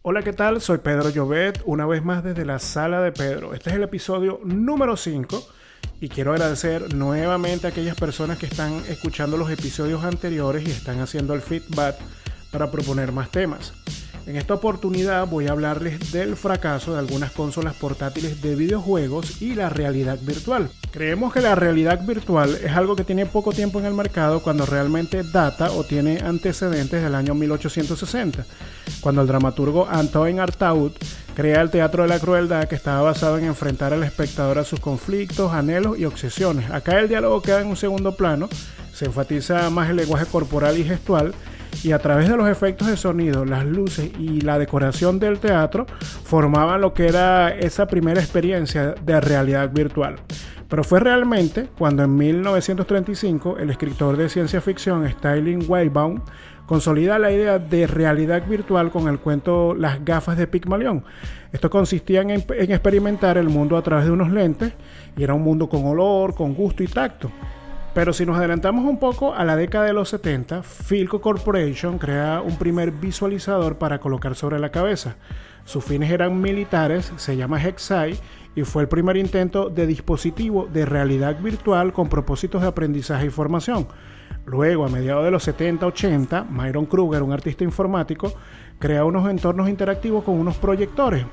Hola, ¿qué tal? Soy Pedro Llobet, una vez más desde la sala de Pedro. Este es el episodio número 5 y quiero agradecer nuevamente a aquellas personas que están escuchando los episodios anteriores y están haciendo el feedback para proponer más temas. En esta oportunidad voy a hablarles del fracaso de algunas consolas portátiles de videojuegos y la realidad virtual. Creemos que la realidad virtual es algo que tiene poco tiempo en el mercado cuando realmente data o tiene antecedentes del año 1860, cuando el dramaturgo Antoine Artaud crea el teatro de la crueldad, que estaba basado en enfrentar al espectador a sus conflictos, anhelos y obsesiones. Acá el diálogo queda en un segundo plano, se enfatiza más el lenguaje corporal y gestual, y a través de los efectos de sonido, las luces y la decoración del teatro formaban lo que era esa primera experiencia de realidad virtual. Pero fue realmente cuando en 1935 el escritor de ciencia ficción Stanley Weibaum consolida la idea de realidad virtual con el cuento Las gafas de Pigmalión. Esto consistía en experimentar el mundo a través de unos lentes, y era un mundo con olor, con gusto y tacto. Pero si nos adelantamos un poco a la década de los 70, Philco Corporation crea un primer visualizador para colocar sobre la cabeza. Sus fines eran militares, se llama Hexai, y fue el primer intento de dispositivo de realidad virtual con propósitos de aprendizaje y formación. Luego, a mediados de los 70-80, Myron Kruger, un artista informático, crea unos entornos interactivos con unos proyectores.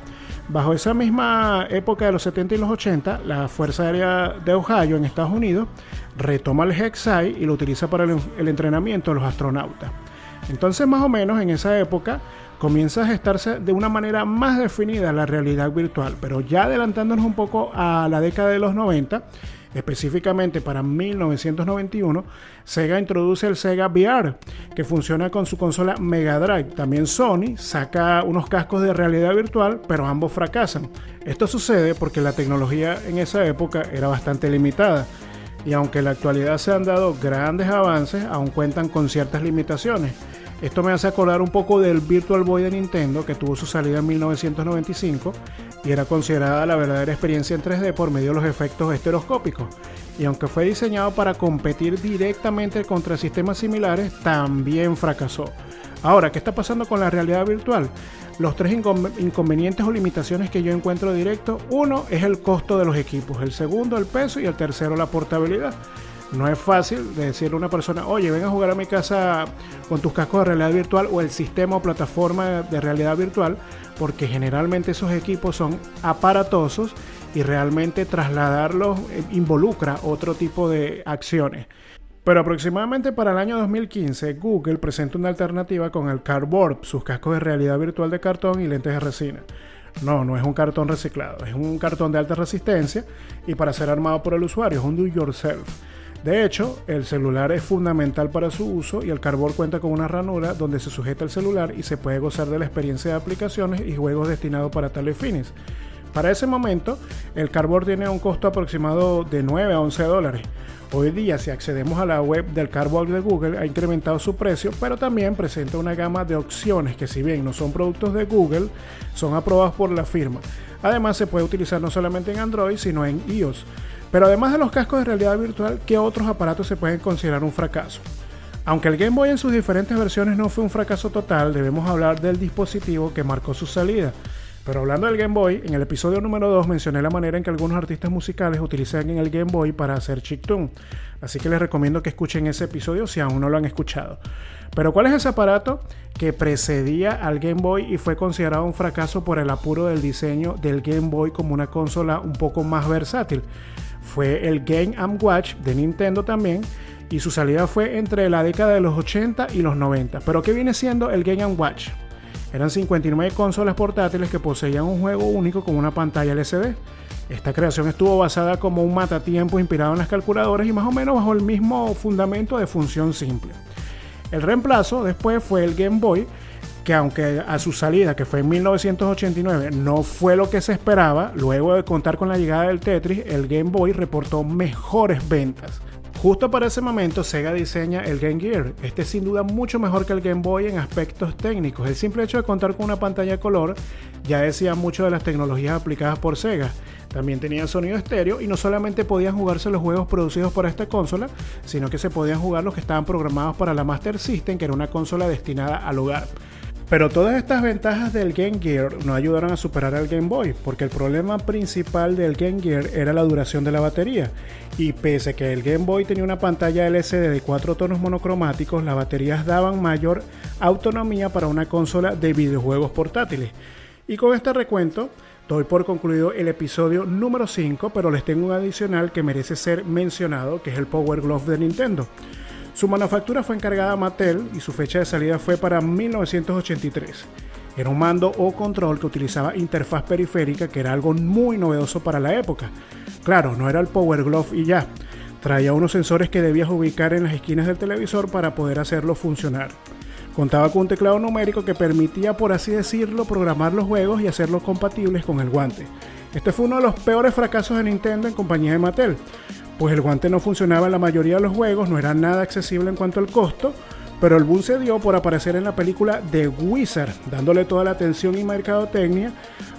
Bajo esa misma época de los 70 y los 80, la Fuerza Aérea de Ohio en Estados Unidos retoma el Hexai y lo utiliza para el entrenamiento de los astronautas. Entonces, más o menos en esa época comienza a gestarse de una manera más definida la realidad virtual, pero ya adelantándonos un poco a la década de los 90, específicamente para 1991, Sega introduce el Sega VR, que funciona con su consola Mega Drive. También Sony saca unos cascos de realidad virtual, pero ambos fracasan. Esto sucede porque la tecnología en esa época era bastante limitada, y aunque en la actualidad se han dado grandes avances, aún cuentan con ciertas limitaciones. Esto me hace acordar un poco del Virtual Boy de Nintendo, que tuvo su salida en 1995 y era considerada la verdadera experiencia en 3D por medio de los efectos estereoscópicos. Y aunque fue diseñado para competir directamente contra sistemas similares, también fracasó. Ahora, ¿qué está pasando con la realidad virtual? Los tres inconvenientes o limitaciones que yo encuentro directo: uno es el costo de los equipos, el segundo el peso y el tercero la portabilidad. No es fácil de decirle a una persona: oye, ven a jugar a mi casa con tus cascos de realidad virtual o el sistema o plataforma de realidad virtual, porque generalmente esos equipos son aparatosos y realmente trasladarlos involucra otro tipo de acciones. Pero aproximadamente para el año 2015, Google presenta una alternativa con el Cardboard, sus cascos de realidad virtual de cartón y lentes de resina. No es un cartón reciclado, es un cartón de alta resistencia y para ser armado por el usuario, es un do-it-yourself. De hecho, el celular es fundamental para su uso y el Cardboard cuenta con una ranura donde se sujeta el celular y se puede gozar de la experiencia de aplicaciones y juegos destinados para tales fines. Para ese momento, el Cardboard tiene un costo aproximado de 9 a 11 dólares. Hoy día, si accedemos a la web del Cardboard de Google, ha incrementado su precio, pero también presenta una gama de opciones que, si bien no son productos de Google, son aprobados por la firma. Además, se puede utilizar no solamente en Android, sino en iOS. Pero además de los cascos de realidad virtual, ¿qué otros aparatos se pueden considerar un fracaso? Aunque el Game Boy en sus diferentes versiones no fue un fracaso total, debemos hablar del dispositivo que marcó su salida. Pero hablando del Game Boy, en el episodio número 2 mencioné la manera en que algunos artistas musicales utilizan el Game Boy para hacer chiptune. Así que les recomiendo que escuchen ese episodio si aún no lo han escuchado. Pero ¿cuál es ese aparato que precedía al Game Boy y fue considerado un fracaso por el apuro del diseño del Game Boy como una consola un poco más versátil? Fue el Game & Watch de Nintendo también, y su salida fue entre la década de los 80 y los 90. ¿Pero qué viene siendo el Game & Watch? Eran 59 consolas portátiles que poseían un juego único con una pantalla LCD. Esta creación estuvo basada como un matatiempo inspirado en las calculadoras y más o menos bajo el mismo fundamento de función simple. El reemplazo después fue el Game Boy, que aunque a su salida, que fue en 1989, no fue lo que se esperaba, luego de contar con la llegada del Tetris, el Game Boy reportó mejores ventas. Justo para ese momento, Sega diseña el Game Gear. Este es sin duda mucho mejor que el Game Boy en aspectos técnicos. El simple hecho de contar con una pantalla de color ya decía mucho de las tecnologías aplicadas por Sega. También tenía sonido estéreo y no solamente podían jugarse los juegos producidos para esta consola, sino que se podían jugar los que estaban programados para la Master System, que era una consola destinada al hogar. Pero todas estas ventajas del Game Gear no ayudaron a superar al Game Boy, porque el problema principal del Game Gear era la duración de la batería. Y pese a que el Game Boy tenía una pantalla LCD de 4 tonos monocromáticos, las baterías daban mayor autonomía para una consola de videojuegos portátiles. Y con este recuento, doy por concluido el episodio número 5, pero les tengo un adicional que merece ser mencionado, que es el Power Glove de Nintendo. Su manufactura fue encargada a Mattel y su fecha de salida fue para 1983. Era un mando o control que utilizaba interfaz periférica, que era algo muy novedoso para la época. Claro, no era el Power Glove y ya. Traía unos sensores que debías ubicar en las esquinas del televisor para poder hacerlo funcionar. Contaba con un teclado numérico que permitía, por así decirlo, programar los juegos y hacerlos compatibles con el guante. Este fue uno de los peores fracasos de Nintendo en compañía de Mattel, pues el guante no funcionaba en la mayoría de los juegos, no era nada accesible en cuanto al costo, pero el boom se dio por aparecer en la película The Wizard, dándole toda la atención y mercadotecnia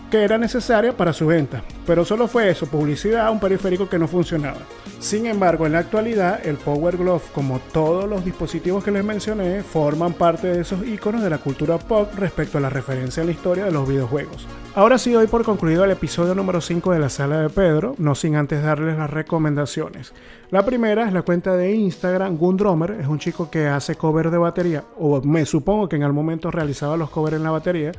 que era necesaria para su venta. Pero solo fue eso, publicidad, un periférico que no funcionaba. Sin embargo, en la actualidad, el Power Glove, como todos los dispositivos que les mencioné, forman parte de esos iconos de la cultura pop respecto a la referencia a la historia de los videojuegos. Ahora sí doy por concluido el episodio número 5 de la Sala de Pedro, no sin antes darles las recomendaciones. La primera es la cuenta de Instagram, Gundromer, es un chico que hace cover de batería, o me supongo que en algún momento realizaba los covers en la batería,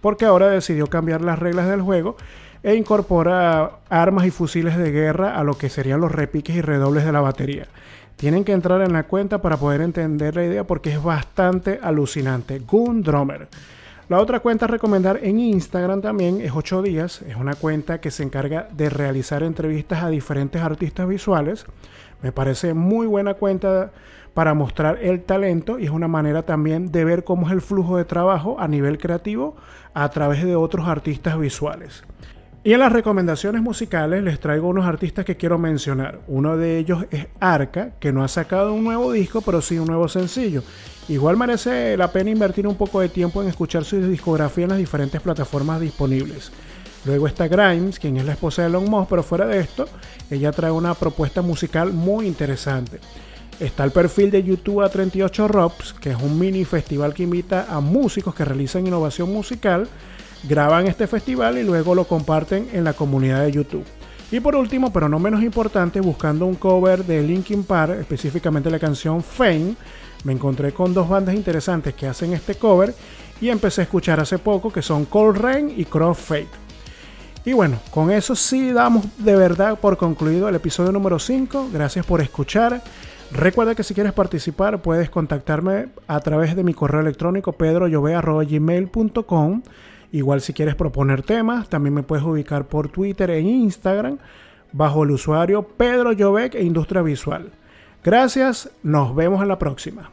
porque ahora decidió cambiar las reglas del juego e incorpora armas y fusiles de guerra a lo que serían los repiques y redobles de la batería. Tienen que entrar en la cuenta para poder entender la idea porque es bastante alucinante. Gundromer. La otra cuenta a recomendar en Instagram también es 8 días. Es una cuenta que se encarga de realizar entrevistas a diferentes artistas visuales. Me parece muy buena cuenta para mostrar el talento y es una manera también de ver cómo es el flujo de trabajo a nivel creativo a través de otros artistas visuales. Y en las recomendaciones musicales les traigo unos artistas que quiero mencionar. Uno de ellos es Arca, que no ha sacado un nuevo disco, pero sí un nuevo sencillo. Igual merece la pena invertir un poco de tiempo en escuchar su discografía en las diferentes plataformas disponibles. Luego está Grimes, quien es la esposa de Elon Musk, pero fuera de esto, ella trae una propuesta musical muy interesante. Está el perfil de YouTube A38 Rocks, que es un mini festival que invita a músicos que realizan innovación musical, graban este festival y luego lo comparten en la comunidad de YouTube. Y por último, pero no menos importante, buscando un cover de Linkin Park, específicamente la canción Fame, me encontré con dos bandas interesantes que hacen este cover y empecé a escuchar hace poco, que son Cold Rain y Crossfade. Y bueno, con eso sí damos de verdad por concluido el episodio número 5. Gracias por escuchar. Recuerda que si quieres participar puedes contactarme a través de mi correo electrónico pedrollove@gmail.com. Igual si quieres proponer temas, también me puedes ubicar por Twitter e Instagram bajo el usuario Pedro Llobet e Industria Visual. Gracias, nos vemos en la próxima.